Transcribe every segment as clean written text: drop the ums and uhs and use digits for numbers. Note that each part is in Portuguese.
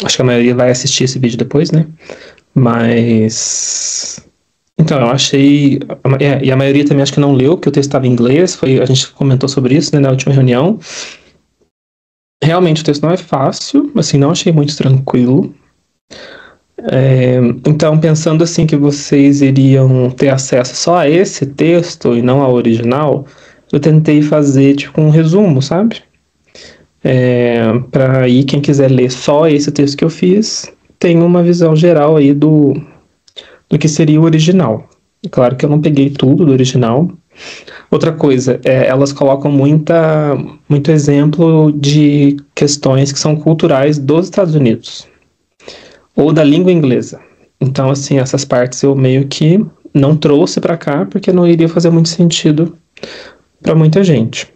Acho que a maioria vai assistir esse vídeo depois, né? Mas... Então, eu achei... E a maioria também acho que não leu, porque o texto estava em inglês. A gente comentou sobre isso, né, na última reunião. Realmente, o texto não é fácil. Assim, não achei muito tranquilo. Então, pensando assim que vocês iriam ter acesso só a esse texto e não ao original, eu tentei fazer tipo um resumo, sabe? Para aí quem quiser ler só esse texto que eu fiz, tem uma visão geral aí do que seria o original. Claro que eu não peguei tudo do original. Outra coisa, elas colocam muito exemplo de questões que são culturais dos Estados Unidos ou da língua inglesa. Então, assim, essas partes eu meio que não trouxe para cá porque não iria fazer muito sentido para muita gente.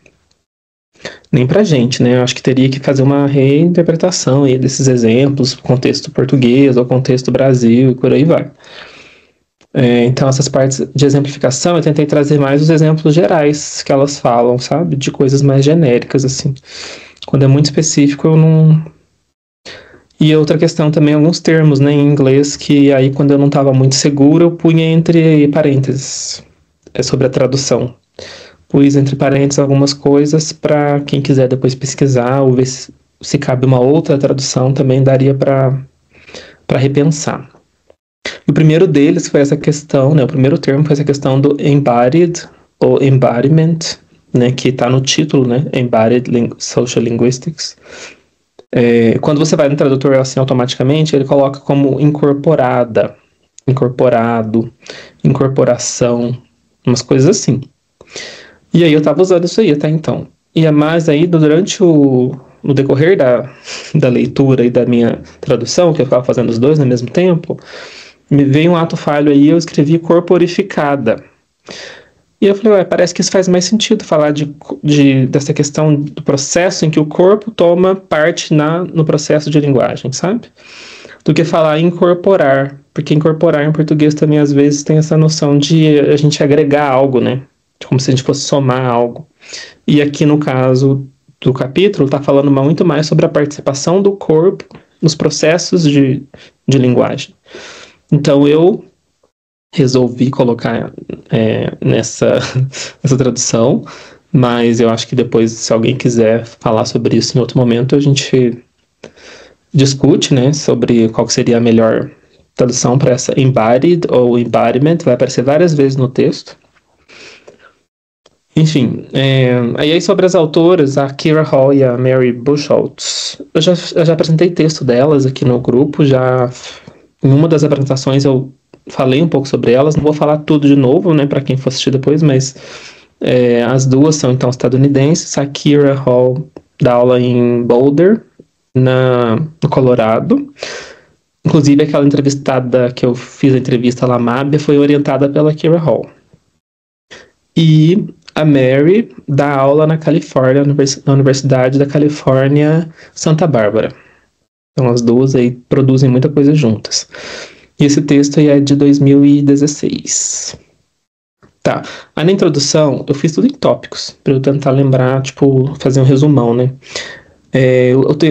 Nem pra gente, né? Eu acho que teria que fazer uma reinterpretação aí desses exemplos, contexto português ou contexto Brasil e por aí vai. Então, essas partes de exemplificação, eu tentei trazer mais os exemplos gerais que elas falam, sabe? De coisas mais genéricas, assim. Quando é muito específico, eu não... E outra questão também, alguns termos, né, em inglês, que aí quando eu não estava muito seguro, eu punha entre parênteses sobre a tradução. Pus entre parênteses algumas coisas para quem quiser depois pesquisar ou ver se cabe uma outra tradução, também daria para repensar. E o primeiro deles foi essa questão, né, o primeiro termo foi essa questão do embodied ou embodiment, né, que está no título, né, Embodied Social Linguistics. Quando você vai no tradutor assim automaticamente, ele coloca como incorporada, incorporado, incorporação, umas coisas assim. E aí eu estava usando isso aí até então. E mais aí, no decorrer da leitura e da minha tradução, que eu ficava fazendo os dois ao mesmo tempo, me veio um ato falho aí, eu escrevi corporificada. E eu falei, parece que isso faz mais sentido falar dessa questão do processo em que o corpo toma parte no processo de linguagem, sabe? Do que falar incorporar. Porque incorporar em português também às vezes tem essa noção de a gente agregar algo, né? Como se a gente fosse somar algo. E aqui no caso do capítulo, está falando muito mais sobre a participação do corpo nos processos de linguagem. Então eu resolvi colocar nessa tradução, mas eu acho que depois, se alguém quiser falar sobre isso em outro momento, a gente discute, né, sobre qual seria a melhor tradução para essa embodied ou embodiment, vai aparecer várias vezes no texto. Enfim, aí sobre as autoras, a Kira Hall e a Mary Buchholz, eu já apresentei texto delas aqui no grupo, em uma das apresentações eu falei um pouco sobre elas, não vou falar tudo de novo, né, para quem for assistir depois, mas as duas são então estadunidenses. A Kira Hall dá aula em Boulder, no Colorado. Inclusive aquela entrevistada que eu fiz a entrevista lá, Mábia, foi orientada pela Kira Hall. E a Mary dá aula na Califórnia, na Universidade da Califórnia, Santa Bárbara. Então as duas aí produzem muita coisa juntas. E esse texto aí é de 2016. Tá. Aí na introdução, eu fiz tudo em tópicos, para eu tentar lembrar, fazer um resumão, né?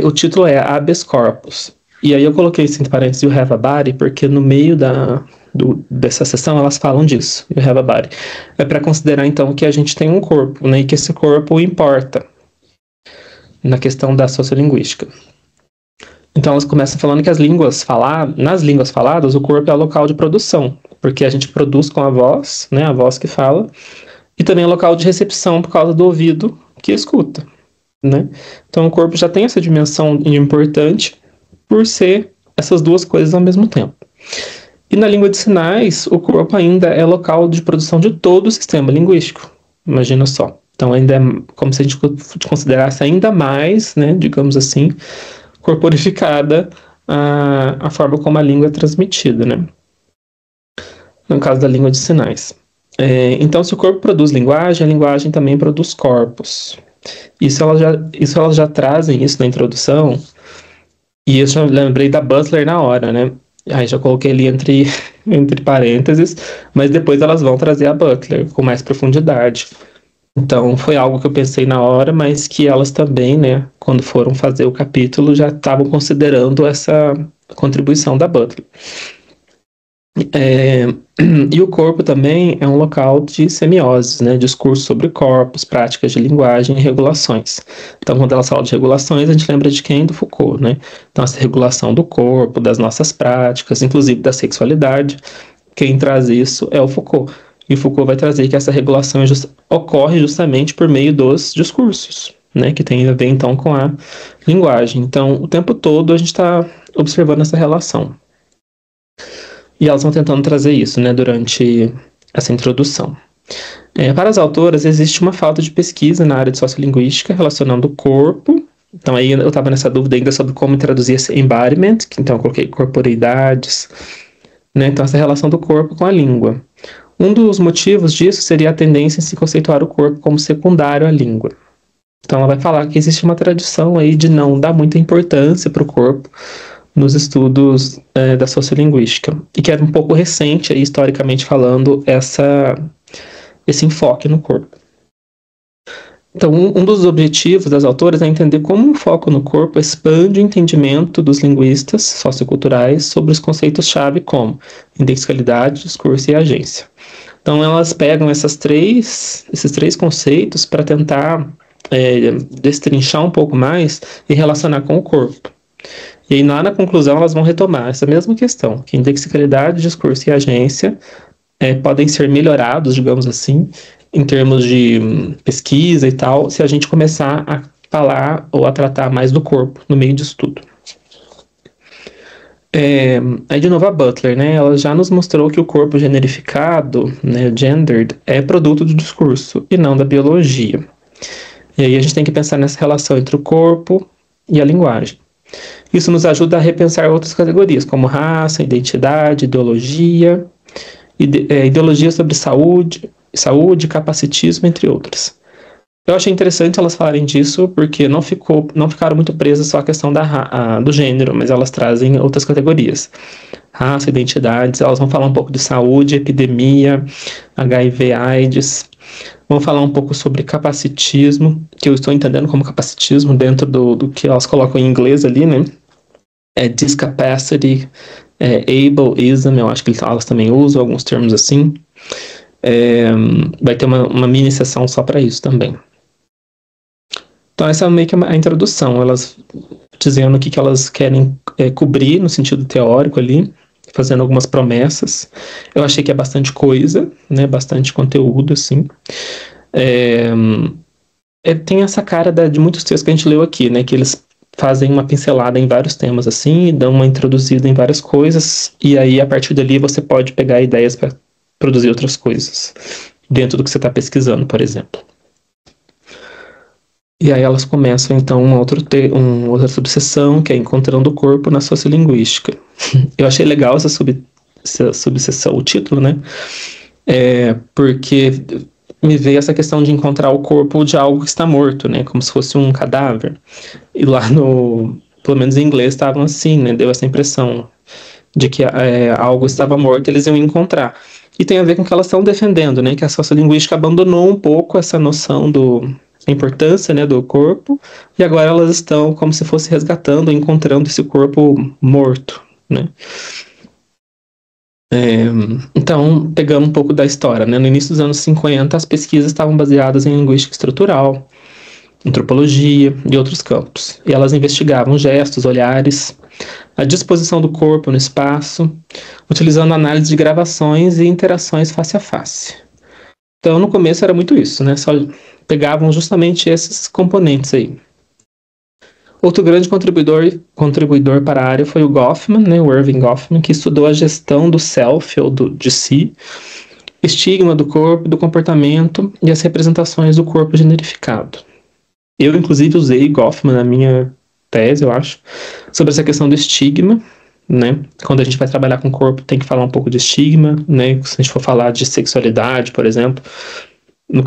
O título é Habeas Corpus. E aí eu coloquei entre parênteses You Have a Body, porque no meio dessa sessão elas falam disso, You Have a Body. É para considerar então que a gente tem um corpo, né? E que esse corpo importa na questão da sociolinguística. Então elas começam falando que nas línguas faladas, o corpo é o local de produção, porque a gente produz com a voz, né, a voz que fala, e também é o local de recepção por causa do ouvido que escuta, né? Então o corpo já tem essa dimensão importante por ser essas duas coisas ao mesmo tempo. E na língua de sinais, o corpo ainda é local de produção de todo o sistema linguístico, imagina só. Então ainda é como se a gente considerasse ainda mais, né, digamos assim, corporificada a forma como a língua é transmitida, né? No caso da língua de sinais. Então, se o corpo produz linguagem, a linguagem também produz corpos. Isso elas já trazem isso na introdução, e eu já lembrei da Butler na hora, né? Aí já coloquei ali entre parênteses, mas depois elas vão trazer a Butler com mais profundidade. Então, foi algo que eu pensei na hora, mas que elas também, né, quando foram fazer o capítulo, já estavam considerando essa contribuição da Butler. E o corpo também é um local de semiose, né, discurso sobre corpos, práticas de linguagem e regulações. Então, quando ela fala de regulações, a gente lembra de quem? Do Foucault, né? Então, essa regulação do corpo, das nossas práticas, inclusive da sexualidade, quem traz isso é o Foucault. E Foucault vai trazer que essa regulação ocorre justamente por meio dos discursos, né, que tem a ver então com a linguagem. Então, o tempo todo a gente está observando essa relação. E elas vão tentando trazer isso, né, durante essa introdução. Para as autoras, existe uma falta de pesquisa na área de sociolinguística relacionando o corpo. Então, aí eu estava nessa dúvida ainda sobre como traduzir esse embodiment, então eu coloquei corporeidades, né, então essa relação do corpo com a língua. Um dos motivos disso seria a tendência em se conceituar o corpo como secundário à língua. Então, ela vai falar que existe uma tradição aí de não dar muita importância para o corpo nos estudos da sociolinguística, e que era um pouco recente, aí, historicamente falando, esse enfoque no corpo. Então, um dos objetivos das autoras é entender como o foco no corpo expande o entendimento dos linguistas socioculturais sobre os conceitos-chave como indexualidade, discurso e agência. Então, elas pegam esses três conceitos para tentar destrinchar um pouco mais e relacionar com o corpo. E aí, lá na conclusão, elas vão retomar essa mesma questão, que indexicalidade, discurso e agência podem ser melhorados, digamos assim, em termos de pesquisa e tal, se a gente começar a falar ou a tratar mais do corpo no meio disso tudo. Aí, de novo, a Butler, né? Ela já nos mostrou que o corpo generificado, né, gendered, é produto do discurso e não da biologia. E aí a gente tem que pensar nessa relação entre o corpo e a linguagem. Isso nos ajuda a repensar outras categorias, como raça, identidade, ideologia, ideologia sobre saúde, capacitismo, entre outras. Eu achei interessante elas falarem disso, porque não ficaram muito presas só à questão do gênero, mas elas trazem outras categorias. Raça, identidades, elas vão falar um pouco de saúde, epidemia, HIV, AIDS, vão falar um pouco sobre capacitismo, que eu estou entendendo como capacitismo dentro do que elas colocam em inglês ali, né? Discapacity, ableism, eu acho que elas também usam alguns termos assim. Vai ter uma mini sessão só para isso também. Então essa é meio que a introdução, elas dizendo o que elas querem cobrir no sentido teórico ali, fazendo algumas promessas. Eu achei que é bastante coisa, né, bastante conteúdo, assim. Tem essa cara de muitos textos que a gente leu aqui, né, que eles fazem uma pincelada em vários temas, assim, e dão uma introduzida em várias coisas, e aí, a partir dali, você pode pegar ideias para produzir outras coisas, dentro do que você está pesquisando, por exemplo. E aí elas começam, então, uma outra subseção, que é Encontrando o Corpo na Sociolinguística. Eu achei legal essa subseção, o título, né? Porque me veio essa questão de encontrar o corpo de algo que está morto, né? Como se fosse um cadáver. E lá pelo menos em inglês, estavam assim, né? Deu essa impressão de que algo estava morto, eles iam encontrar. E tem a ver com o que elas estão defendendo, né? Que a sociolinguística abandonou um pouco essa noção a importância, né, do corpo, e agora elas estão como se fosse resgatando, encontrando esse corpo morto, né? Então, pegando um pouco da história, né? No início dos anos 50, as pesquisas estavam baseadas em linguística estrutural, antropologia e outros campos. E elas investigavam gestos, olhares, a disposição do corpo no espaço, utilizando análise de gravações e interações face a face. Então, no começo era muito isso, né? Só pegavam justamente esses componentes aí. Outro grande contribuidor para a área foi o Goffman, né, o Irving Goffman, que estudou a gestão do self, ou de si, estigma do corpo, do comportamento e as representações do corpo generificado. Eu, inclusive, usei Goffman na minha tese, eu acho, sobre essa questão do estigma, né? Quando a gente vai trabalhar com o corpo, tem que falar um pouco de estigma, né? Se a gente for falar de sexualidade, por exemplo,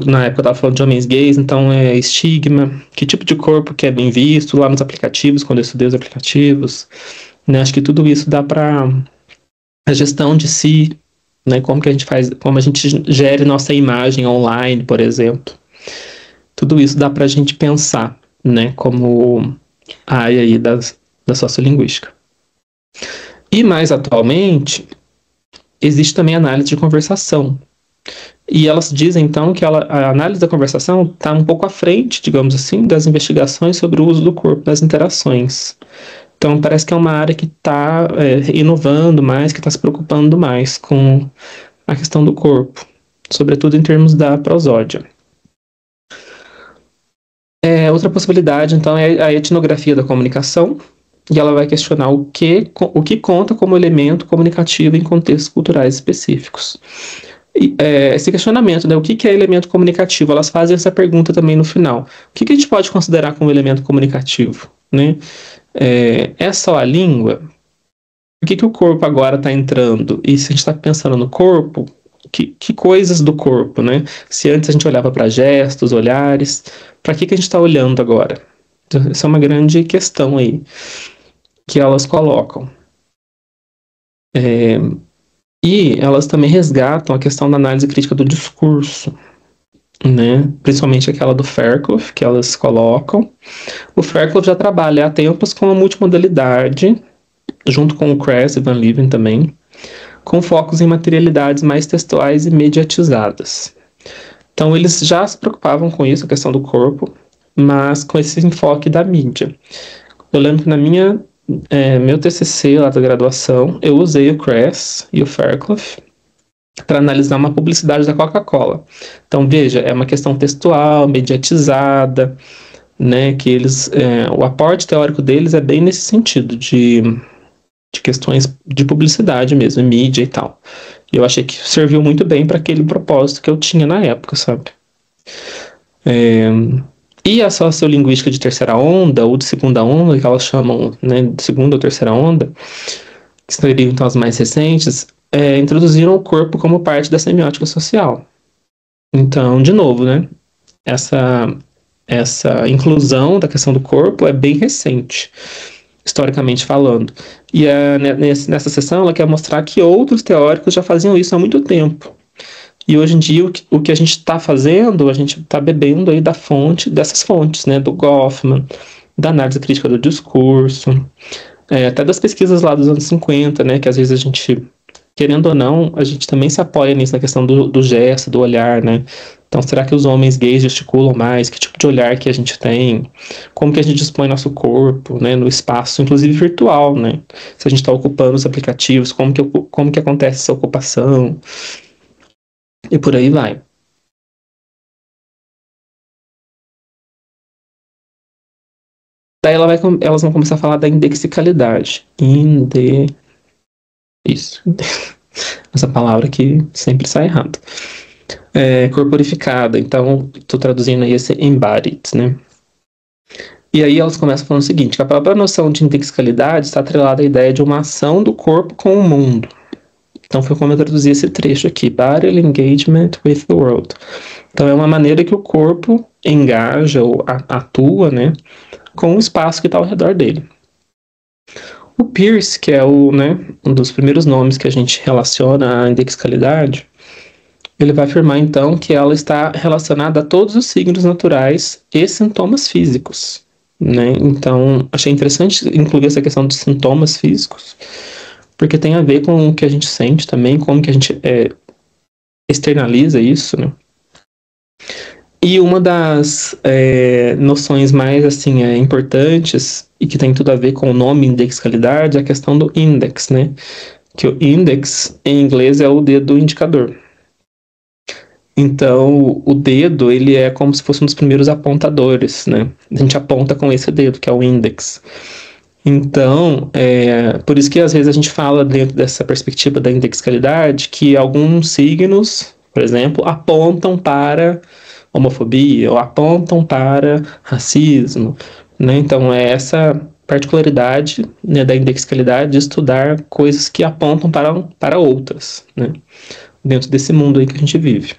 na época eu estava falando de homens gays, então estigma, que tipo de corpo que é bem visto lá nos aplicativos, quando eu estudei os aplicativos, né? Acho que tudo isso dá para a gestão de si, né? Como que a gente faz, como a gente gere nossa imagem online, por exemplo. Tudo isso dá para a gente pensar, né, como área aí da sociolinguística. E mais atualmente, existe também a análise de conversação. E elas dizem, então, que a análise da conversação está um pouco à frente, digamos assim, das investigações sobre o uso do corpo nas interações. Então, parece que é uma área que está inovando mais, que está se preocupando mais com a questão do corpo, sobretudo em termos da prosódia. Outra possibilidade, então, é a etnografia da comunicação, e ela vai questionar o que conta como elemento comunicativo em contextos culturais específicos. Esse questionamento, né, o que é elemento comunicativo? Elas fazem essa pergunta também no final. O que a gente pode considerar como elemento comunicativo? Né? É só a língua? Por que o corpo agora está entrando? E se a gente está pensando no corpo, que coisas do corpo? Né? Se antes a gente olhava para gestos, olhares, para que a gente está olhando agora? Então, essa é uma grande questão aí que elas colocam. E elas também resgatam a questão da análise crítica do discurso, né? Principalmente aquela do Fairclough, que elas colocam. O Fairclough já trabalha há tempos com a multimodalidade, junto com o Kress e Van Leeuwen também, com focos em materialidades mais textuais e mediatizadas. Então, eles já se preocupavam com isso, a questão do corpo, mas com esse enfoque da mídia. Eu lembro que meu TCC lá da graduação, eu usei o Kress e o Fairclough para analisar uma publicidade da Coca-Cola. Então, veja, é uma questão textual, mediatizada, né, que o aporte teórico deles é bem nesse sentido, de questões de publicidade mesmo, mídia e tal. E eu achei que serviu muito bem para aquele propósito que eu tinha na época, sabe? E a sociolinguística de terceira onda, ou de segunda onda, que elas chamam, né, de segunda ou terceira onda, que seriam então as mais recentes, introduziram o corpo como parte da semiótica social. Então, de novo, né, essa inclusão da questão do corpo é bem recente, historicamente falando. E nessa sessão ela quer mostrar que outros teóricos já faziam isso há muito tempo. E hoje em dia o que a gente está fazendo, a gente está bebendo aí dessas fontes, né, do Goffman, da análise crítica do discurso, até das pesquisas lá dos anos 50, né, que às vezes a gente, querendo ou não, a gente também se apoia nisso, na questão do gesto, do olhar, né. Então, será que os homens gays gesticulam mais? Que tipo de olhar que a gente tem? Como que a gente dispõe nosso corpo, né, no espaço, inclusive virtual, né? Se a gente está ocupando os aplicativos, como que acontece essa ocupação? E por aí vai. Daí elas vão começar a falar da indexicalidade. Isso. Essa palavra que sempre sai errado. Corporificada. Então, estou traduzindo aí esse embodied, né? E aí elas começam falando o seguinte, que a própria noção de indexicalidade está atrelada à ideia de uma ação do corpo com o mundo. Então foi como eu traduzi esse trecho aqui, Bodily Engagement with the World. Então é uma maneira que o corpo engaja ou atua, né, com o espaço que está ao redor dele. O Peirce, que é um dos primeiros nomes que a gente relaciona à indexicalidade, ele vai afirmar então que ela está relacionada a todos os signos naturais e sintomas físicos, né? Então achei interessante incluir essa questão dos sintomas físicos, porque tem a ver com o que a gente sente também, como que a gente externaliza isso, né? E uma das noções mais assim, importantes e que tem tudo a ver com o nome indexicalidade é a questão do index, né? Que o index em inglês é o dedo indicador. Então, o dedo, ele é como se fosse um dos primeiros apontadores, né? A gente aponta com esse dedo, que é o index. Então, por isso que às vezes a gente fala dentro dessa perspectiva da indexicalidade que alguns signos, por exemplo, apontam para homofobia ou apontam para racismo, né? Então, é essa particularidade, né, da indexicalidade de estudar coisas que apontam para outras, né? Dentro desse mundo aí que a gente vive.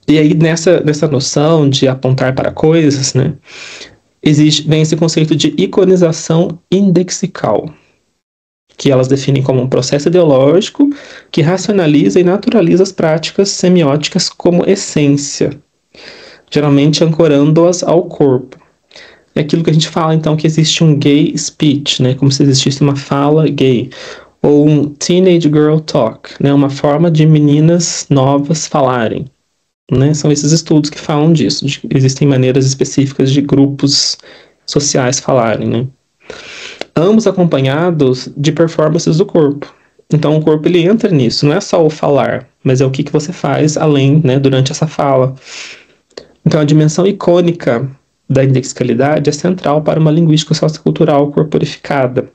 E aí, nessa noção de apontar para coisas, né, vem esse conceito de iconização indexical. que elas definem como um processo ideológico que racionaliza e naturaliza as práticas semióticas como essência, geralmente ancorando-as ao corpo. É aquilo que a gente fala, então, que existe um gay speech, né, como se existisse uma fala gay, ou um teenage girl talk, né, uma forma de meninas novas falarem. Né? São esses estudos que falam disso, existem maneiras específicas de grupos sociais falarem, né? Ambos acompanhados de performances do corpo. Então o corpo ele entra nisso, não é só o falar, mas é o que você faz além, né, durante essa fala. Então a dimensão icônica da indexicalidade é central para uma linguística sociocultural corporificada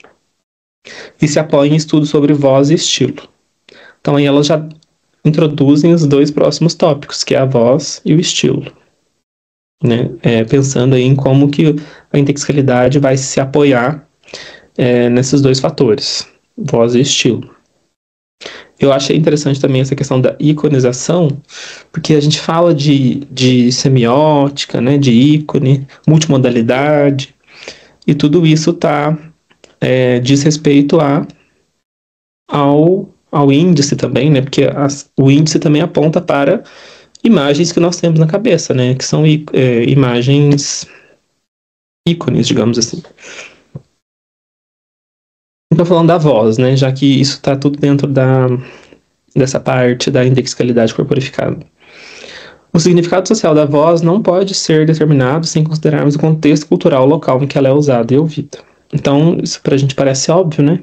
e se apoia em estudos sobre voz e estilo. Então aí elas já introduzem os dois próximos tópicos, que é a voz e o estilo. Né? Pensando aí em como que a indexicalidade vai se apoiar nesses dois fatores, voz e estilo. Eu achei interessante também essa questão da iconização, porque a gente fala de semiótica, né, de ícone, multimodalidade, e tudo isso diz respeito ao índice também, né, porque o índice também aponta para imagens que nós temos na cabeça, né, que são imagens ícones, digamos assim. Estou falando da voz, né, já que isso está tudo dentro dessa parte da indexicalidade corporificada. O significado social da voz não pode ser determinado sem considerarmos o contexto cultural local em que ela é usada e ouvida. Então, isso para a gente parece óbvio, né?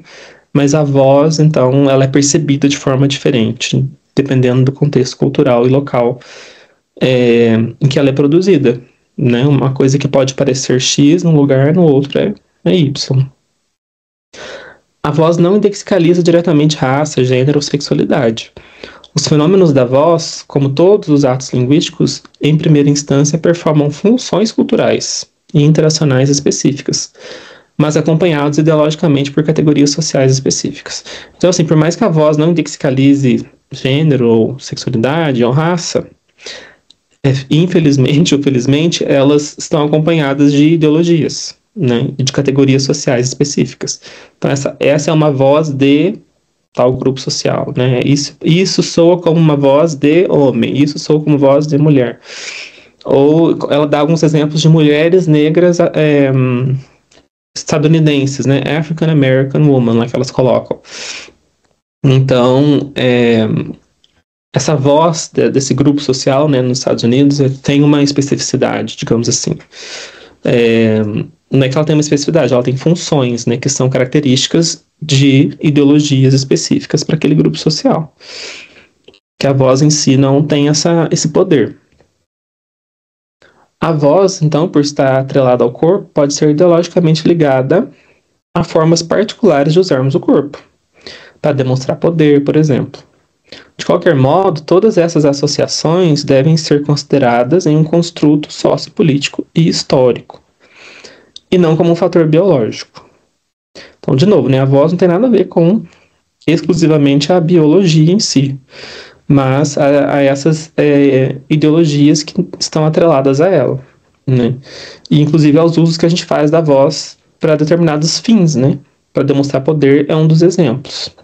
Mas a voz, então, ela é percebida de forma diferente, dependendo do contexto cultural e local em que ela é produzida. Né? Uma coisa que pode parecer X num lugar, no outro é Y. A voz não indexicaliza diretamente raça, gênero ou sexualidade. Os fenômenos da voz, como todos os atos linguísticos, em primeira instância performam funções culturais e interacionais específicas, mas acompanhados ideologicamente por categorias sociais específicas. Então, assim, por mais que a voz não indexicalize gênero, ou sexualidade ou raça, infelizmente ou felizmente, elas estão acompanhadas de ideologias, né, e de categorias sociais específicas. Então, essa é uma voz de tal grupo social, né? Isso soa como uma voz de homem, isso soa como voz de mulher. Ou ela dá alguns exemplos de mulheres negras estadunidenses, né? African American Woman, lá que elas colocam. Então, essa voz desse grupo social, né, nos Estados Unidos, tem uma especificidade, digamos assim. Não é que ela tem uma especificidade, ela tem funções, né, que são características de ideologias específicas para aquele grupo social. Que a voz em si não tem esse poder. A voz, então, por estar atrelada ao corpo, pode ser ideologicamente ligada a formas particulares de usarmos o corpo, para demonstrar poder, por exemplo. De qualquer modo, todas essas associações devem ser consideradas em um construto sociopolítico e histórico, e não como um fator biológico. Então, de novo, né, a voz não tem nada a ver com exclusivamente a biologia em si, mas a essas ideologias que estão atreladas a ela, né? E inclusive aos usos que a gente faz da voz para determinados fins, né? Para demonstrar poder é um dos exemplos.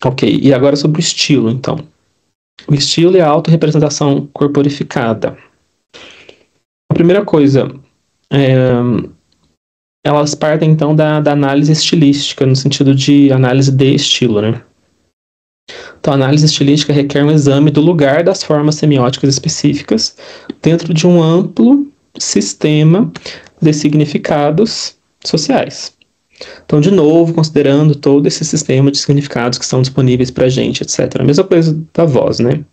Ok, e agora sobre o estilo, então. O estilo e a autorrepresentação corporificada. A primeira coisa, elas partem, então, da análise estilística, no sentido de análise de estilo, né? Então, a análise estilística requer um exame do lugar das formas semióticas específicas dentro de um amplo sistema de significados sociais. Então, de novo, considerando todo esse sistema de significados que estão disponíveis para a gente, etc. A mesma coisa da voz, né?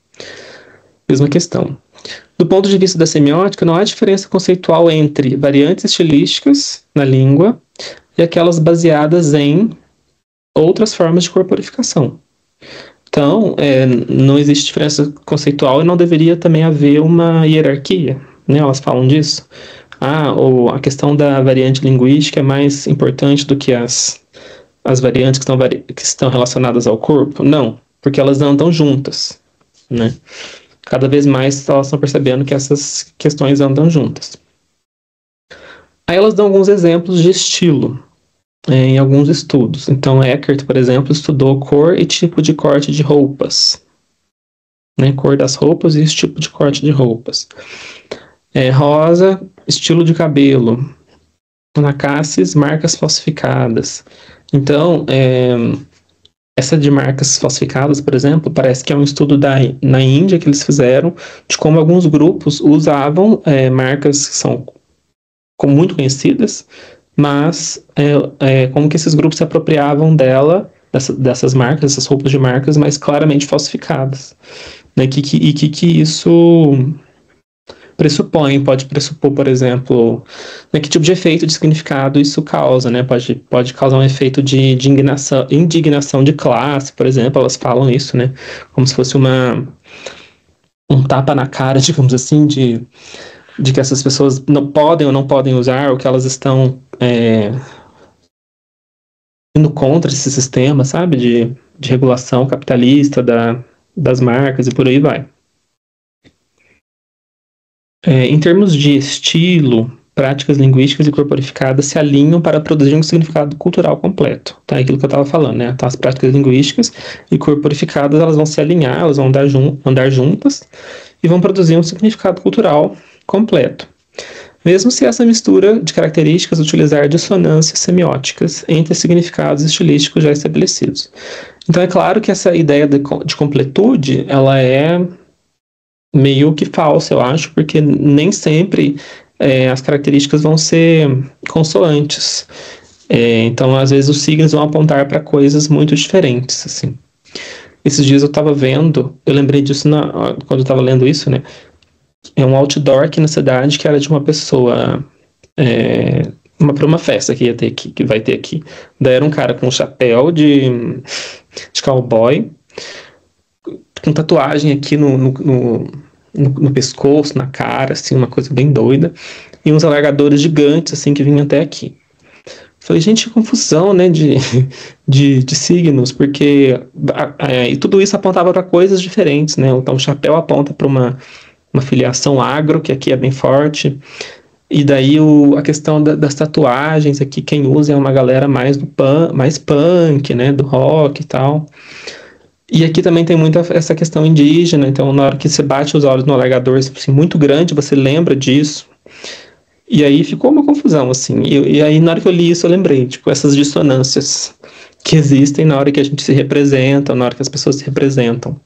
Mesma questão. Do ponto de vista da semiótica, não há diferença conceitual entre variantes estilísticas na língua e aquelas baseadas em outras formas de corporificação. Então, não existe diferença conceitual e não deveria também haver uma hierarquia, né? Elas falam disso. Ou a questão da variante linguística é mais importante do que as variantes que estão relacionadas ao corpo? Não, porque elas andam juntas, né? Cada vez mais elas estão percebendo que essas questões andam juntas. Aí elas dão alguns exemplos de estilo em alguns estudos. Então, Eckert, por exemplo, estudou cor e tipo de corte de roupas. Né, cor das roupas e esse tipo de corte de roupas. Rosa, estilo de cabelo. Anacassis, marcas falsificadas. Então, essa de marcas falsificadas, por exemplo, parece que é um estudo na Índia que eles fizeram de como alguns grupos usavam marcas que são muito conhecidas, mas como que esses grupos se apropriavam dessas marcas, dessas roupas de marcas, mas claramente falsificadas. Né? Que isso pode pressupor, por exemplo, né, que tipo de efeito de significado isso causa, né? Pode causar um efeito de indignação de classe, por exemplo, elas falam isso, né? Como se fosse um tapa na cara, digamos assim, de que essas pessoas não podem ou não podem usar, ou que elas estão indo contra esse sistema, sabe? De regulação capitalista das marcas e por aí vai. Em termos de estilo, práticas linguísticas e corporificadas se alinham para produzir um significado cultural completo. Tá? Aquilo que eu estava falando, né? Então, as práticas linguísticas e corporificadas, elas vão se alinhar, elas vão andar juntas e vão produzir um significado cultural completo. Mesmo se essa mistura de características utilizar dissonâncias semióticas entre significados estilísticos já estabelecidos. Então, é claro que essa ideia de completude, ela é meio que falsa, eu acho, porque nem sempre as características vão ser consoantes. Então, às vezes, os signos vão apontar para coisas muito diferentes, assim. Esses dias eu estava vendo, eu lembrei disso quando eu estava lendo isso, né? É um outdoor aqui na cidade que era de uma pessoa para uma festa que ia ter aqui, que vai ter aqui. Daí era um cara com um chapéu de cowboy, com tatuagem aqui no pescoço, na cara, assim, uma coisa bem doida, e uns alargadores gigantes, assim, que vinham até aqui. Falei, gente, que confusão, né, de signos, porque e tudo isso apontava para coisas diferentes, né? Então, o chapéu aponta para uma filiação agro, que aqui é bem forte, e daí a questão das tatuagens aqui, quem usa é uma galera mais mais punk, né, do rock e tal. E aqui também tem muito essa questão indígena, então na hora que você bate os olhos no alargador assim, muito grande, você lembra disso. E aí ficou uma confusão, assim. E aí na hora que eu li isso, eu lembrei, tipo, essas dissonâncias que existem na hora que a gente se representa, na hora que as pessoas se representam.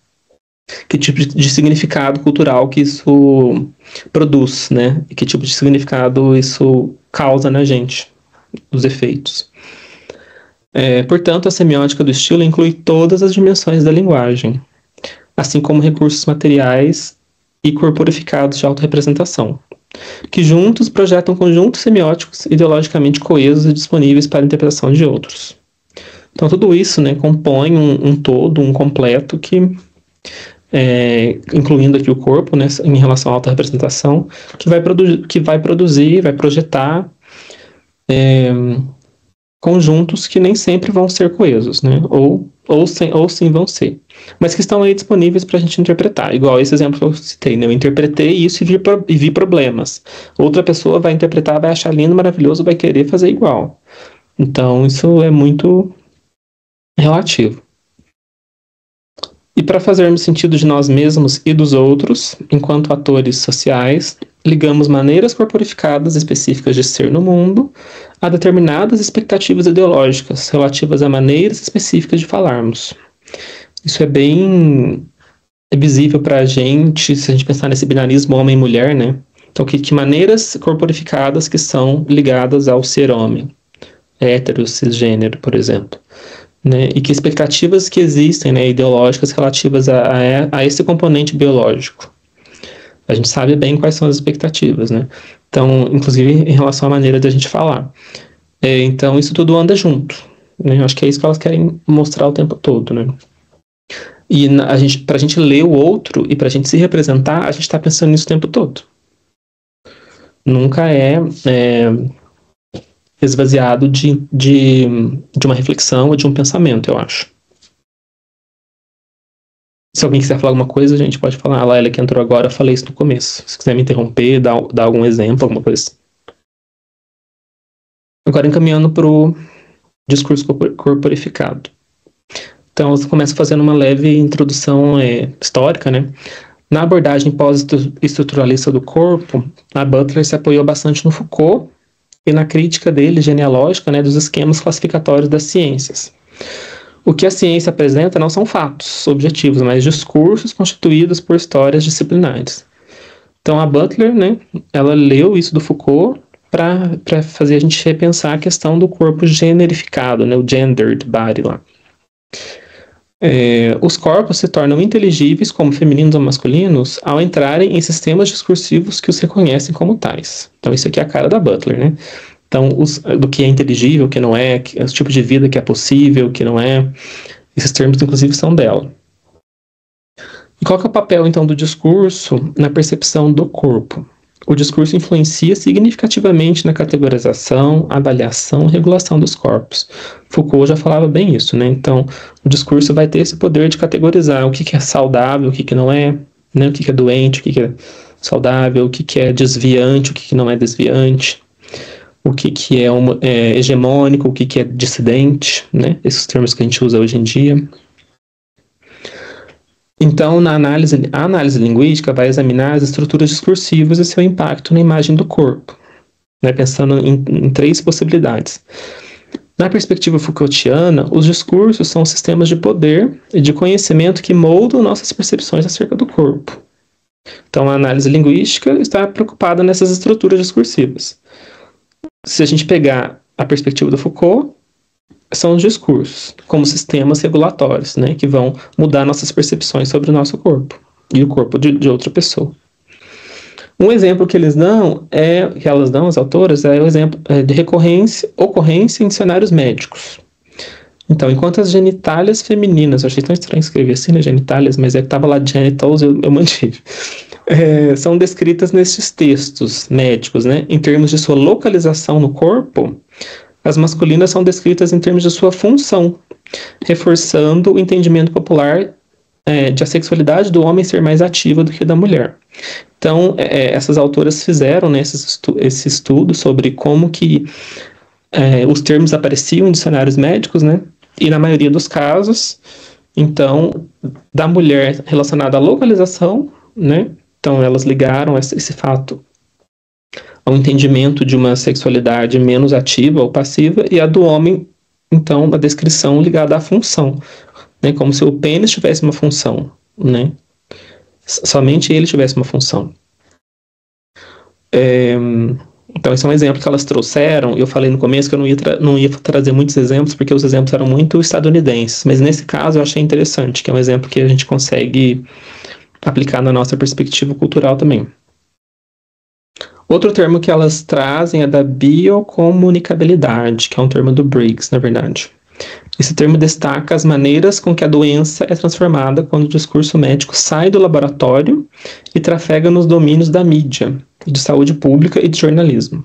Que tipo de significado cultural que isso produz, né? E que tipo de significado isso causa na gente, os efeitos. Portanto, a semiótica do estilo inclui todas as dimensões da linguagem, assim como recursos materiais e corporificados de autorrepresentação, que juntos projetam conjuntos semióticos ideologicamente coesos e disponíveis para a interpretação de outros. Então, tudo isso, né, compõe um todo, um completo que, incluindo aqui o corpo, né, em relação à autorrepresentação, que vai produzir, vai projetar conjuntos que nem sempre vão ser coesos, né? Ou sim vão ser, mas que estão aí disponíveis para a gente interpretar. Igual esse exemplo que eu citei, né? Eu interpretei isso e vi problemas. Outra pessoa vai interpretar, vai achar lindo, maravilhoso, vai querer fazer igual. Então, isso é muito relativo. E para fazermos sentido de nós mesmos e dos outros, enquanto atores sociais, ligamos maneiras corporificadas específicas de ser no mundo a determinadas expectativas ideológicas relativas a maneiras específicas de falarmos. Isso é bem visível para a gente, se a gente pensar nesse binarismo homem-mulher, né? Então, que maneiras corporificadas que são ligadas ao ser homem, hétero, cisgênero, por exemplo. Né, e que expectativas que existem, né, ideológicas relativas a esse componente biológico. A gente sabe bem quais são as expectativas, né? Então, inclusive em relação à maneira de a gente falar. Então, isso tudo anda junto. Né? Eu acho que é isso que elas querem mostrar o tempo todo, né? E para a gente ler o outro e para a gente se representar, a gente está pensando nisso o tempo todo. Nunca é esvaziado de uma reflexão ou de um pensamento, eu acho. Se alguém quiser falar alguma coisa, a gente pode falar. A Laila que entrou agora, eu falei isso no começo. Se quiser me interromper, dar algum exemplo, alguma coisa assim. Agora encaminhando para o discurso corporificado. Então, você começa fazendo uma leve introdução histórica, né? Na abordagem pós-estruturalista do corpo, a Butler se apoiou bastante no Foucault e na crítica dele, genealógica, né, dos esquemas classificatórios das ciências. O que a ciência apresenta não são fatos objetivos, mas discursos constituídos por histórias disciplinares. Então, a Butler, né, ela leu isso do Foucault para fazer a gente repensar a questão do corpo generificado, né, o gendered body lá. Os corpos se tornam inteligíveis como femininos ou masculinos ao entrarem em sistemas discursivos que os reconhecem como tais. Então isso aqui é a cara da Butler, né? Então, do que é inteligível, o que não é, o tipo de vida que é possível, o que não é. Esses termos, inclusive, são dela. E qual que é o papel, então, do discurso na percepção do corpo? O discurso influencia significativamente na categorização, avaliação e regulação dos corpos. Foucault já falava bem isso, né? Então, o discurso vai ter esse poder de categorizar o que é saudável, o que não é, né? O que é doente, o que é saudável, o que é desviante, o que não é desviante, o que é hegemônico, o que é dissidente, né? Esses termos que a gente usa hoje em dia. Então, a análise linguística vai examinar as estruturas discursivas e seu impacto na imagem do corpo, né, pensando em 3 possibilidades. Na perspectiva Foucaultiana, os discursos são sistemas de poder e de conhecimento que moldam nossas percepções acerca do corpo. Então, a análise linguística está preocupada nessas estruturas discursivas. Se a gente pegar a perspectiva do Foucault, são os discursos, como sistemas regulatórios, né, que vão mudar nossas percepções sobre o nosso corpo e o corpo de outra pessoa. Um exemplo que elas dão, as autoras, é o exemplo de ocorrência em cenários médicos. Então, enquanto as genitálias femininas, eu achei tão estranho escrever assim, né, genitálias, mas estava lá genitals, eu mantive. São descritas nesses textos médicos, né, em termos de sua localização no corpo. As masculinas são descritas em termos de sua função, reforçando o entendimento popular de a sexualidade do homem ser mais ativa do que da mulher. Então, essas autoras fizeram, né, esse estudo sobre como que os termos apareciam em dicionários médicos, né, e na maioria dos casos, então, da mulher relacionada à localização, né, então elas ligaram esse fato ao entendimento de uma sexualidade menos ativa ou passiva, e a do homem, então, uma descrição ligada à função, né? Como se o pênis tivesse uma função, né? Somente ele tivesse uma função. Então, esse é um exemplo que elas trouxeram. Eu falei no começo que eu não ia trazer muitos exemplos, porque os exemplos eram muito estadunidenses, mas nesse caso eu achei interessante, que é um exemplo que a gente consegue aplicar na nossa perspectiva cultural também. Outro termo que elas trazem é da biocomunicabilidade, que é um termo do Briggs, na verdade. Esse termo destaca as maneiras com que a doença é transformada quando o discurso médico sai do laboratório e trafega nos domínios da mídia, de saúde pública e de jornalismo.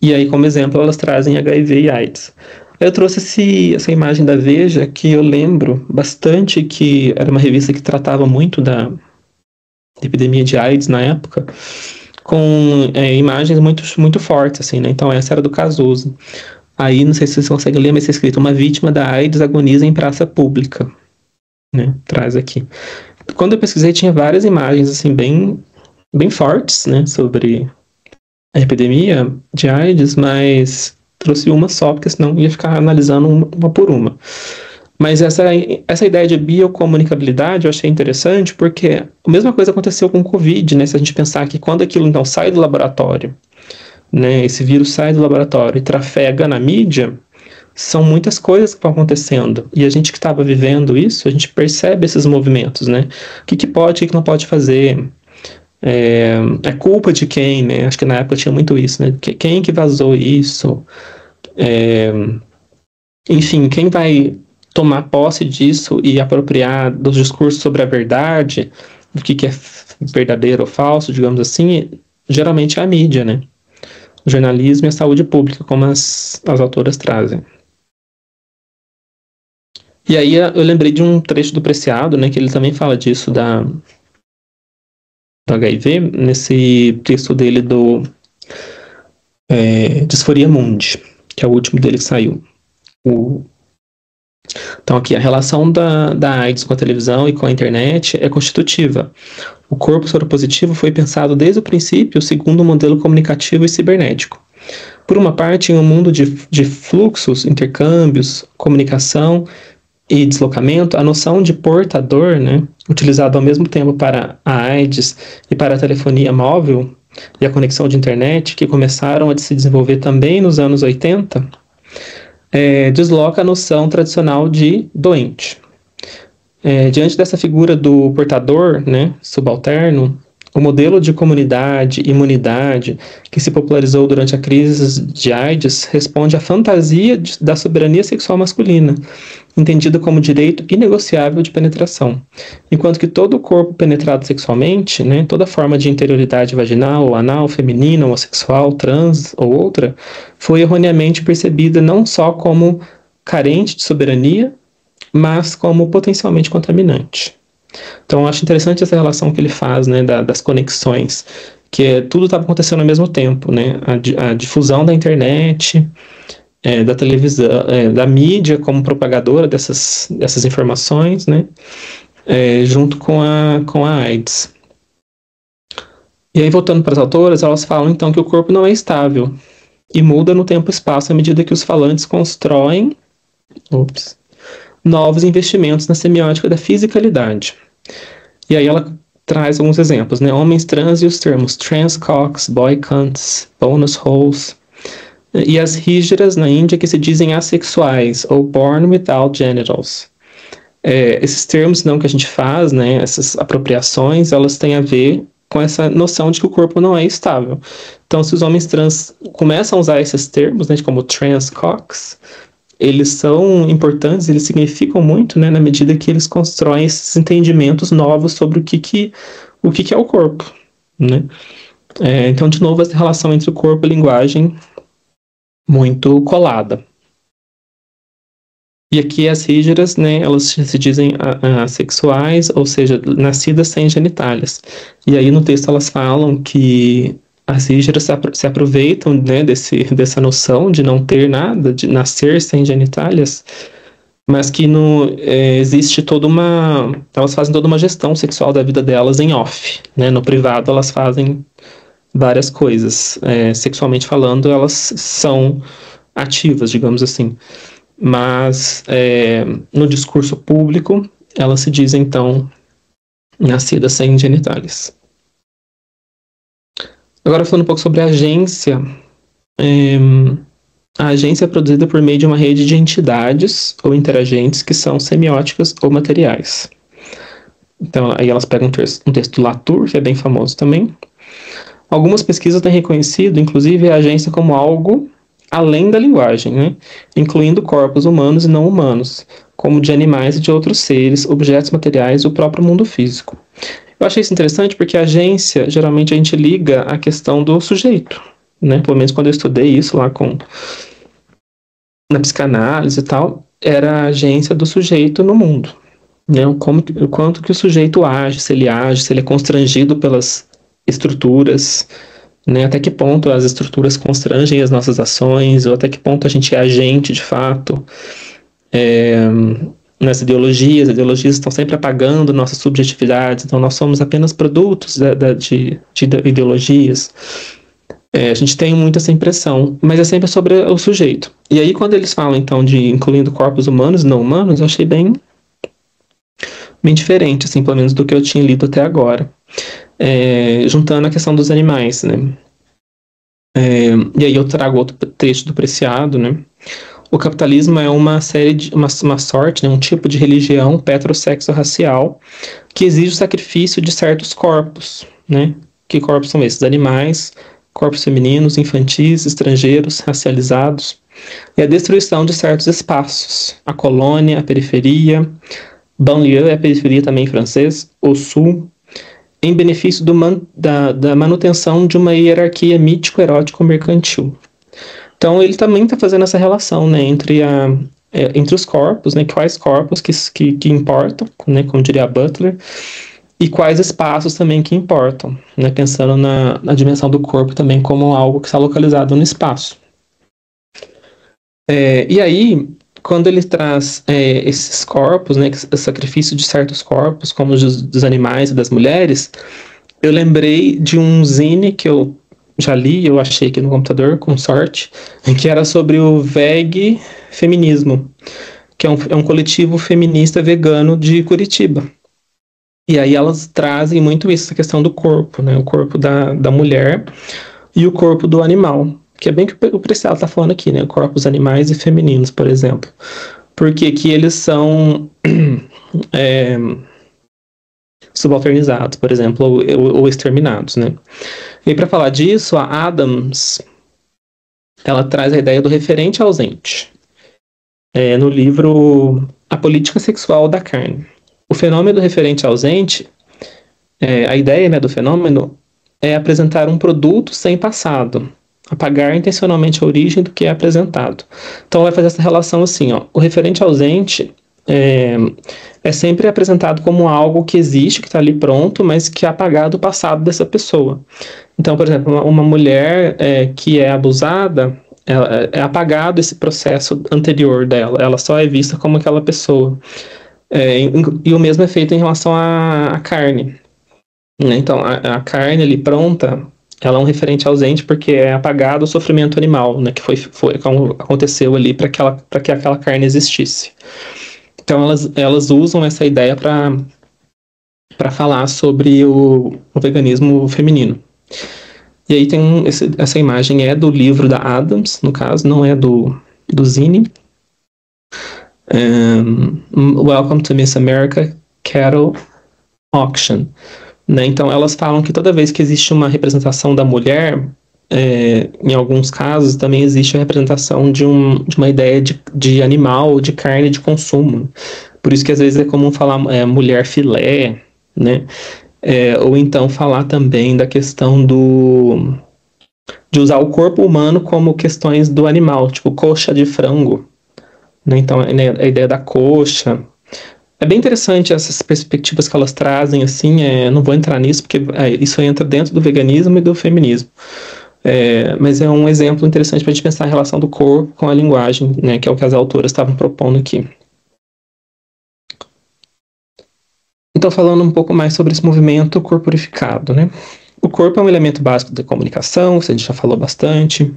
E aí, como exemplo, elas trazem HIV e AIDS. Eu trouxe essa imagem da Veja, que eu lembro bastante que era uma revista que tratava muito da epidemia de AIDS na época, com imagens muito, muito fortes, assim, né? Então, essa era do Cazuza. Aí, não sei se vocês conseguem ler, mas está escrito: uma vítima da AIDS agoniza em praça pública, né? Traz aqui. Quando eu pesquisei, tinha várias imagens, assim, bem, bem fortes, né? Sobre a epidemia de AIDS, mas trouxe uma só, porque senão ia ficar analisando uma por uma. Mas essa ideia de biocomunicabilidade eu achei interessante, porque a mesma coisa aconteceu com o Covid, né? Se a gente pensar que quando aquilo então sai do laboratório, né, esse vírus sai do laboratório e trafega na mídia, são muitas coisas que estão acontecendo. E a gente que estava vivendo isso, a gente percebe esses movimentos, né? O que pode, o que não pode fazer. É culpa de quem, né? Acho que na época tinha muito isso, né? Quem que vazou isso? Enfim, quem vai tomar posse disso e apropriar dos discursos sobre a verdade, do que é verdadeiro ou falso, digamos assim, geralmente é a mídia, né? O jornalismo e a saúde pública, como as autoras trazem. E aí eu lembrei de um trecho do Preciado, né, que ele também fala disso do HIV, nesse texto dele do Disforia Mundi, que é o último dele que saiu. Então aqui, a relação da AIDS com a televisão e com a internet é constitutiva. O corpo soropositivo foi pensado desde o princípio segundo um modelo comunicativo e cibernético. Por uma parte, em um mundo de fluxos, intercâmbios, comunicação e deslocamento, a noção de portador, né, utilizada ao mesmo tempo para a AIDS e para a telefonia móvel e a conexão de internet, que começaram a se desenvolver também nos anos 80, desloca a noção tradicional de doente. Diante dessa figura do portador, né, subalterno, o modelo de comunidade e imunidade que se popularizou durante a crise de AIDS responde à fantasia da soberania sexual masculina, entendida como direito inegociável de penetração. Enquanto que todo o corpo penetrado sexualmente, né, toda forma de interioridade vaginal ou anal, feminina, homossexual, trans ou outra, foi erroneamente percebida não só como carente de soberania, mas como potencialmente contaminante. Então, eu acho interessante essa relação que ele faz, né, das conexões, que tudo estava acontecendo ao mesmo tempo, né, a difusão da internet, da televisão, da mídia como propagadora dessas informações, né, junto com a AIDS. E aí, voltando para as autoras, elas falam, então, que o corpo não é estável e muda no tempo e espaço à medida que os falantes constroem novos investimentos na semiótica da fisicalidade. E aí ela traz alguns exemplos, né? Homens trans e os termos transcocks, boy cunts, bonus holes. E as híjaras na Índia que se dizem assexuais, ou born without genitals. Esses termos não que a gente faz, né? Essas apropriações, elas têm a ver com essa noção de que o corpo não é estável. Então, se os homens trans começam a usar esses termos, né? Como transcocks, eles são importantes, eles significam muito, né, na medida que eles constroem esses entendimentos novos sobre o que é o corpo, né? Então, de novo, essa relação entre o corpo e a linguagem muito colada. E aqui as híjaras, né, elas se dizem assexuais, ou seja, nascidas sem genitálias. E aí no texto elas falam que as híjaras se aproveitam, né, dessa noção de não ter nada, de nascer sem genitálias, mas que existe elas fazem toda uma gestão sexual da vida delas em off, né? No privado elas fazem várias coisas, sexualmente falando elas são ativas, digamos assim, mas no discurso público elas se dizem então nascidas sem genitálias. Agora, falando um pouco sobre a agência. A agência é produzida por meio de uma rede de entidades ou interagentes que são semióticas ou materiais. Então, aí elas pegam um texto do Latour, que é bem famoso também. Algumas pesquisas têm reconhecido, inclusive, a agência como algo além da linguagem, né? Incluindo corpos humanos e não humanos, como de animais e de outros seres, objetos materiais e o próprio mundo físico. Eu achei isso interessante porque a agência, geralmente a gente liga a questão do sujeito, né? Pelo menos quando eu estudei isso lá na psicanálise e tal, era a agência do sujeito no mundo, né? O quanto que o sujeito age, se ele é constrangido pelas estruturas, né? Até que ponto as estruturas constrangem as nossas ações, ou até que ponto a gente é agente de fato. Nas ideologias, as ideologias estão sempre apagando nossas subjetividades, então nós somos apenas produtos de ideologias. A gente tem muito essa impressão, mas é sempre sobre o sujeito. E aí, quando eles falam, então, de incluindo corpos humanos e não humanos, eu achei bem diferente, assim, pelo menos do que eu tinha lido até agora. Juntando a questão dos animais, né? E aí eu trago outro trecho do Preciado, né? O capitalismo é uma sorte, né, um tipo de religião petrosexo-racial que exige o sacrifício de certos corpos, né? Que corpos são esses? Animais, corpos femininos, infantis, estrangeiros, racializados, e a destruição de certos espaços, a colônia, a periferia, banlieue é a periferia também em francês, o sul, em benefício da manutenção de uma hierarquia mítico-erótico-mercantil. Então, ele também está fazendo essa relação, né, entre os corpos, né, quais corpos que importam, né, como diria Butler, e quais espaços também que importam, né, pensando na dimensão do corpo também como algo que está localizado no espaço. E aí, quando ele traz esses corpos, né, o sacrifício de certos corpos, como os dos animais e das mulheres, eu lembrei de um zine que eu já li, eu achei aqui no computador, com sorte, que era sobre o veg feminismo, que é um coletivo feminista vegano de Curitiba. E aí elas trazem muito isso, essa questão do corpo, né? O corpo da mulher e o corpo do animal. Que é bem que o Priscila está falando aqui, né? Corpos animais e femininos, por exemplo. Porque que eles são subalternizados, por exemplo, ou exterminados, né? E para falar disso, a Adams, ela traz a ideia do referente ausente. No livro A Política Sexual da Carne. O fenômeno do referente ausente, a ideia, né, do fenômeno é apresentar um produto sem passado, apagar intencionalmente a origem do que é apresentado. Então vai fazer essa relação assim, ó, o referente ausente é sempre apresentado como algo que existe, que está ali pronto, mas que é apagado o passado dessa pessoa. Então, por exemplo, uma mulher que é abusada, é apagado esse processo anterior dela, ela só é vista como aquela pessoa. E o mesmo é feito em relação à carne. Né? Então, a carne ali pronta, ela é um referente ausente porque é apagado o sofrimento animal, né? Que aconteceu ali para que aquela carne existisse. Então, elas usam essa ideia para falar sobre o veganismo feminino. E aí tem essa imagem é do livro da Adams, no caso, não é do zine. Welcome to Miss America Cattle Auction. Né? Então, elas falam que toda vez que existe uma representação da mulher, em alguns casos, também existe a representação de uma ideia de animal, de carne de consumo. Por isso que às vezes é comum falar mulher filé, né? Ou então falar também da questão de usar o corpo humano como questões do animal, tipo coxa de frango. Né? Então, a ideia da coxa. É bem interessante essas perspectivas que elas trazem, assim, não vou entrar nisso, porque isso entra dentro do veganismo e do feminismo. Mas é um exemplo interessante para a gente pensar a relação do corpo com a linguagem, né, que é o que as autoras estavam propondo aqui. Então, falando um pouco mais sobre esse movimento corporificado, né? O corpo é um elemento básico da comunicação, isso a gente já falou bastante.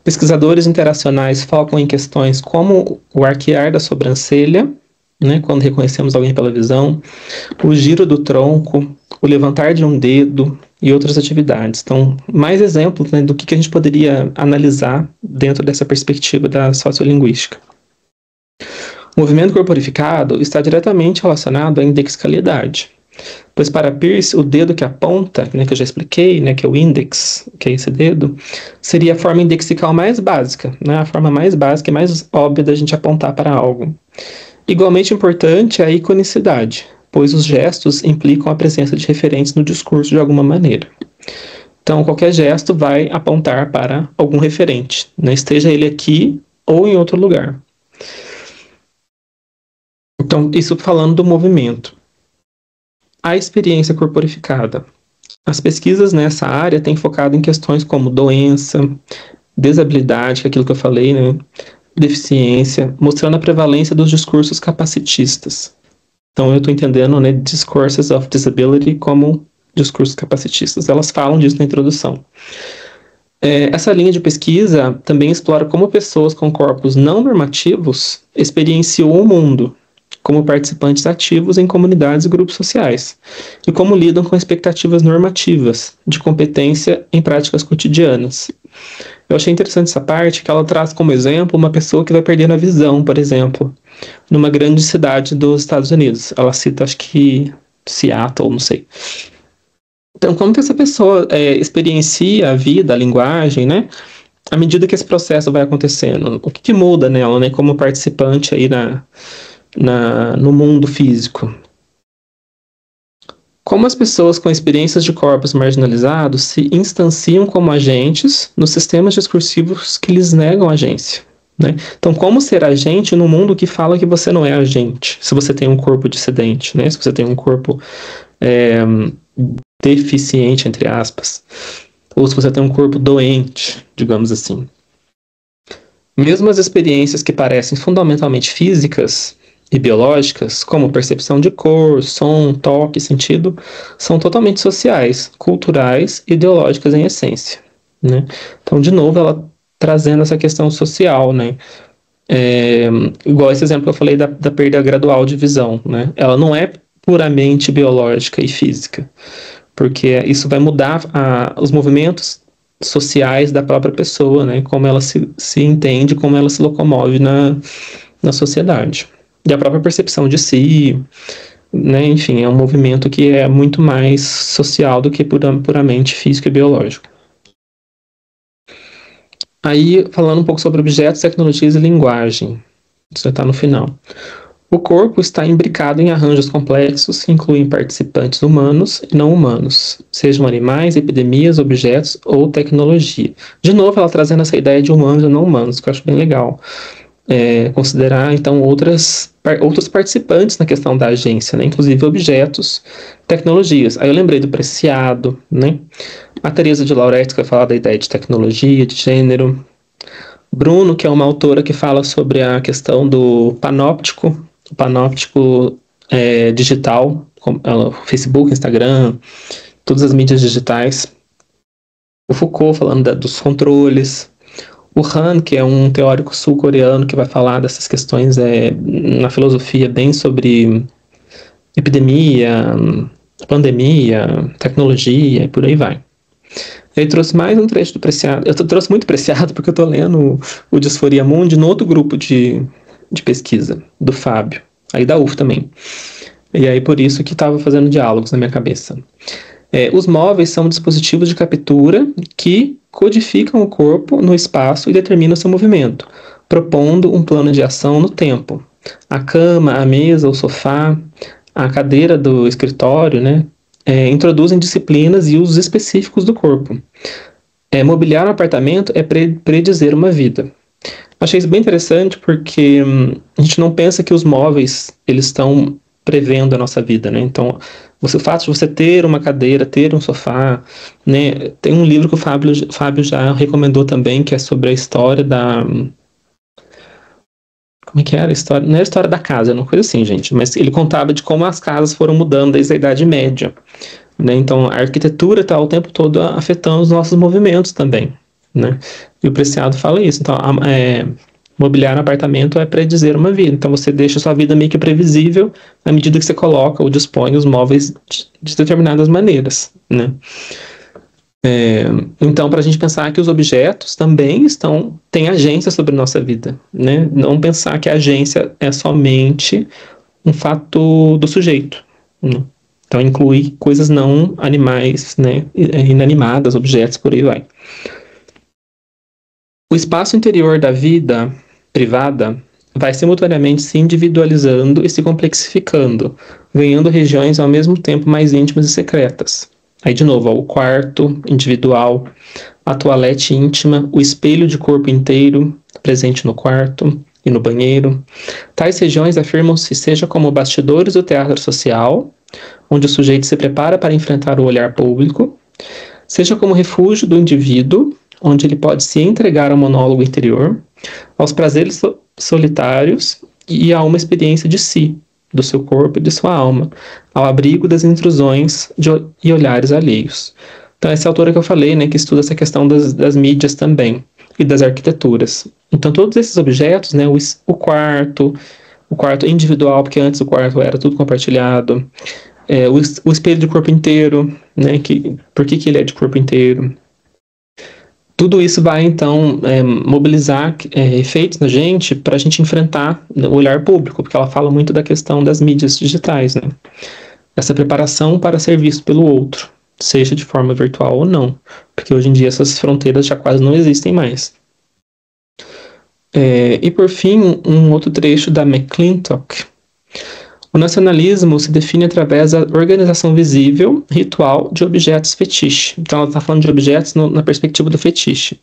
Pesquisadores interacionais focam em questões como o arquear da sobrancelha, né, quando reconhecemos alguém pela visão, o giro do tronco, o levantar de um dedo e outras atividades. Então, mais exemplos, né, do que a gente poderia analisar dentro dessa perspectiva da sociolinguística. O movimento corporificado está diretamente relacionado à indexicalidade, pois para Peirce, o dedo que aponta, né, que eu já expliquei, né, que é o index, que é esse dedo, seria a forma indexical mais básica, né, a forma mais básica e mais óbvia da gente apontar para algo. Igualmente importante é a iconicidade, pois os gestos implicam a presença de referentes no discurso de alguma maneira. Então, qualquer gesto vai apontar para algum referente, né? Esteja ele aqui ou em outro lugar. Então, isso falando do movimento. A experiência corporificada. As pesquisas nessa área têm focado em questões como doença, desabilidade, que é aquilo que eu falei, né? Deficiência, mostrando a prevalência dos discursos capacitistas. Então, eu estou entendendo, né, discourses of disability como discursos capacitistas. Elas falam disso na introdução. Essa linha de pesquisa também explora como pessoas com corpos não normativos experienciam o mundo como participantes ativos em comunidades e grupos sociais, e como lidam com expectativas normativas de competência em práticas cotidianas. Eu achei interessante essa parte, que ela traz como exemplo uma pessoa que vai perdendo a visão, por exemplo, numa grande cidade dos Estados Unidos. Ela cita, acho que Seattle, não sei. Então, como que essa pessoa experiencia a vida, a linguagem, né? À medida que esse processo vai acontecendo, o que muda nela, né? Como participante aí no mundo físico. Como as pessoas com experiências de corpos marginalizados se instanciam como agentes nos sistemas discursivos que lhes negam agência. Né? Então, como ser agente no mundo que fala que você não é agente, se você tem um corpo dissidente, né? Se você tem um corpo deficiente, entre aspas, ou se você tem um corpo doente, digamos assim. Mesmo as experiências que parecem fundamentalmente físicas e biológicas, como percepção de cor, som, toque, sentido, são totalmente sociais, culturais e ideológicas em essência, né? Então, de novo, ela trazendo essa questão social, né? Igual esse exemplo que eu falei da perda gradual de visão, né? Ela não é puramente biológica e física, porque isso vai mudar os movimentos sociais da própria pessoa, né? Como ela se entende, como ela se locomove na sociedade. E a própria percepção de si, né? Enfim, é um movimento que é muito mais social do que puramente físico e biológico. Aí, falando um pouco sobre objetos, tecnologias e linguagem. Isso está no final. O corpo está imbricado em arranjos complexos que incluem participantes humanos e não humanos, sejam animais, epidemias, objetos ou tecnologia. De novo, ela trazendo essa ideia de humanos e não humanos, que eu acho bem legal. Considerar, então, outros participantes na questão da agência, né? Inclusive objetos, tecnologias. Aí eu lembrei do Preciado, né? A Teresa de Lauretis, que vai falar da ideia de tecnologia, de gênero. Bruno, que é uma autora que fala sobre a questão do panóptico, o panóptico digital, Facebook, Instagram, todas as mídias digitais. O Foucault falando dos controles. O Han, que é um teórico sul-coreano que vai falar dessas questões na filosofia bem sobre epidemia, pandemia, tecnologia e por aí vai. Ele trouxe mais um trecho do Preciado. Eu trouxe muito Preciado porque eu estou lendo o Disforia Mundi no outro grupo de pesquisa, do Fábio, aí da UF também. E aí por isso que estava fazendo diálogos na minha cabeça. Os móveis são dispositivos de captura que codificam o corpo no espaço e determinam seu movimento, propondo um plano de ação no tempo. A cama, a mesa, o sofá, a cadeira do escritório, né, introduzem disciplinas e usos específicos do corpo. Mobiliar um apartamento é predizer uma vida. Achei isso bem interessante porque a gente não pensa que os móveis eles estão prevendo a nossa vida, né? Então, o fato de você ter uma cadeira, ter um sofá, né? Tem um livro que o Fábio já recomendou também, que é sobre a história da... Como é que era a história? Não é a história da casa, é uma coisa assim, gente. Mas ele contava de como as casas foram mudando desde a Idade Média, né? Então, a arquitetura está o tempo todo afetando os nossos movimentos também, né? E o Preciado fala isso. Então, mobiliar um apartamento é predizer uma vida. Então, você deixa a sua vida meio que previsível à medida que você coloca ou dispõe os móveis de determinadas maneiras, né? Então, para a gente pensar que os objetos também têm agência sobre a nossa vida, né? Não pensar que a agência é somente um fato do sujeito, né? Então, inclui coisas não animais, né? Inanimadas, objetos, por aí vai. O espaço interior da vida privada vai simultaneamente se individualizando e se complexificando, ganhando regiões ao mesmo tempo mais íntimas e secretas. Aí, de novo, o quarto individual, a toalete íntima, o espelho de corpo inteiro presente no quarto e no banheiro. Tais regiões afirmam-se seja como bastidores do teatro social, onde o sujeito se prepara para enfrentar o olhar público, seja como refúgio do indivíduo, onde ele pode se entregar ao monólogo interior, aos prazeres solitários e a uma experiência de si, do seu corpo e de sua alma, ao abrigo das intrusões e olhares alheios. Então, essa autora que eu falei, né, que estuda essa questão das mídias também, e das arquiteturas. Então, todos esses objetos, né, o quarto individual, porque antes o quarto era tudo compartilhado, o espelho de corpo inteiro, né, por que ele é de corpo inteiro? Tudo isso vai, então, mobilizar efeitos na gente para a gente enfrentar o olhar público, porque ela fala muito da questão das mídias digitais, né? Essa preparação para ser visto pelo outro, seja de forma virtual ou não, porque hoje em dia essas fronteiras já quase não existem mais. E, por fim, um outro trecho da McClintock. O nacionalismo se define através da organização visível, ritual, de objetos fetiche. Então, ela está falando de objetos na perspectiva do fetiche.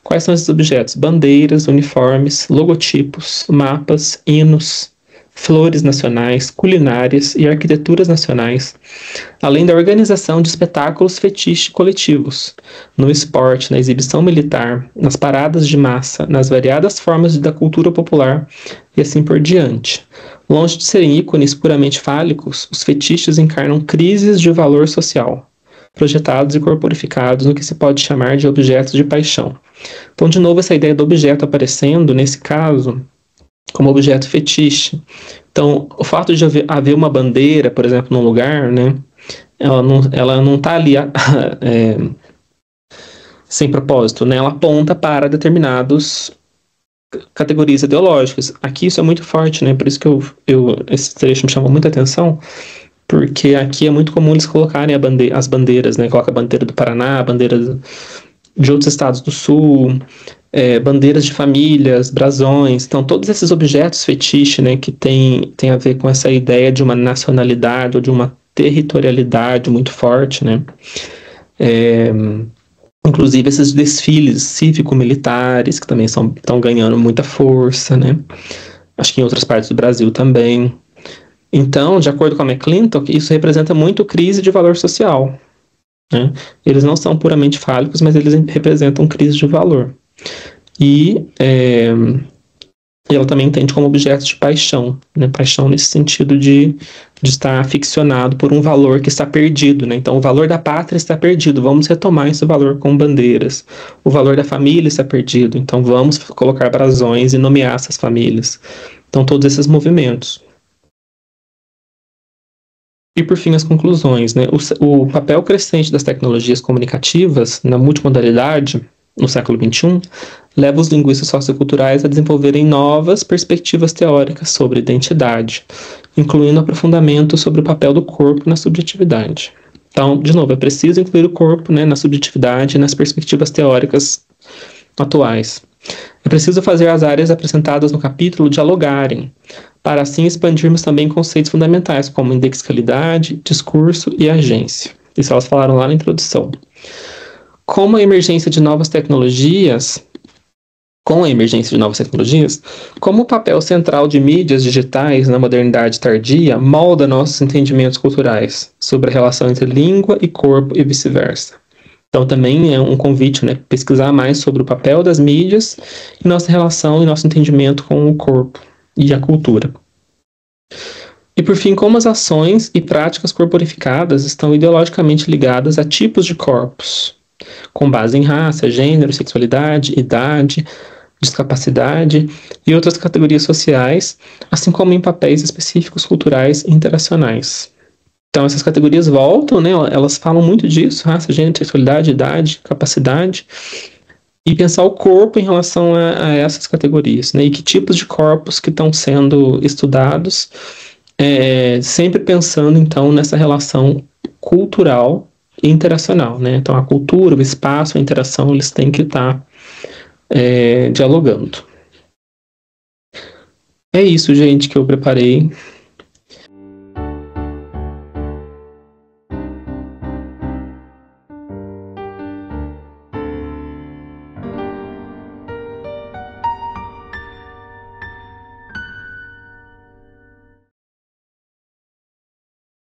Quais são esses objetos? Bandeiras, uniformes, logotipos, mapas, hinos, flores nacionais, culinárias e arquiteturas nacionais, além da organização de espetáculos fetiche coletivos, no esporte, na exibição militar, nas paradas de massa, nas variadas formas da cultura popular e assim por diante. Longe de serem ícones puramente fálicos, os fetiches encarnam crises de valor social, projetados e corporificados no que se pode chamar de objetos de paixão. Então, de novo, essa ideia do objeto aparecendo, nesse caso, como objeto fetiche. Então, o fato de haver uma bandeira, por exemplo, num lugar, né, ela não está ali sem propósito, né, ela aponta para determinadas categorias ideológicas. Aqui isso é muito forte, né, por isso que esse trecho me chamou muita atenção, porque aqui é muito comum eles colocarem as bandeiras, né, coloca a bandeira do Paraná, a bandeira de outros estados do sul, bandeiras de famílias, brasões. Então, todos esses objetos fetiche, né, que tem a ver com essa ideia de uma nacionalidade ou de uma territorialidade muito forte, né? Inclusive esses desfiles cívico-militares, que também estão ganhando muita força, né? Acho que em outras partes do Brasil também. Então, de acordo com a McClintock, isso representa muito crise de valor social, né? Eles não são puramente fálicos, mas eles representam crise de valor. E ela também entende como objeto de paixão, né? Paixão nesse sentido de estar ficcionado por um valor que está perdido, né? Então, o valor da pátria está perdido, vamos retomar esse valor com bandeiras. O valor da família está perdido, então vamos colocar brasões e nomear essas famílias. Então, todos esses movimentos. E, por fim, as conclusões, né? O papel crescente das tecnologias comunicativas na multimodalidade, no século XXI, leva os linguistas socioculturais a desenvolverem novas perspectivas teóricas sobre identidade, incluindo aprofundamento sobre o papel do corpo na subjetividade. Então, de novo, é preciso incluir o corpo, né, na subjetividade e nas perspectivas teóricas atuais. É preciso fazer as áreas apresentadas no capítulo dialogarem, para assim expandirmos também conceitos fundamentais como indexicalidade, discurso e agência. Isso elas falaram lá na introdução. Com a emergência de novas tecnologias, como o papel central de mídias digitais na modernidade tardia molda nossos entendimentos culturais sobre a relação entre língua e corpo e vice-versa. Então também é um convite, né, pesquisar mais sobre o papel das mídias e nossa relação e nosso entendimento com o corpo e a cultura. E por fim, como as ações e práticas corporificadas estão ideologicamente ligadas a tipos de corpos, com base em raça, gênero, sexualidade, idade, discapacidade e outras categorias sociais, assim como em papéis específicos culturais e interacionais. Então essas categorias voltam, né, elas falam muito disso, raça, gênero, sexualidade, idade, capacidade, e pensar o corpo em relação a essas categorias, né, e que tipos de corpos que estão sendo estudados, sempre pensando então nessa relação cultural e interacional, né? Então a cultura, o espaço, a interação, eles têm que estar dialogando. É isso, gente, que eu preparei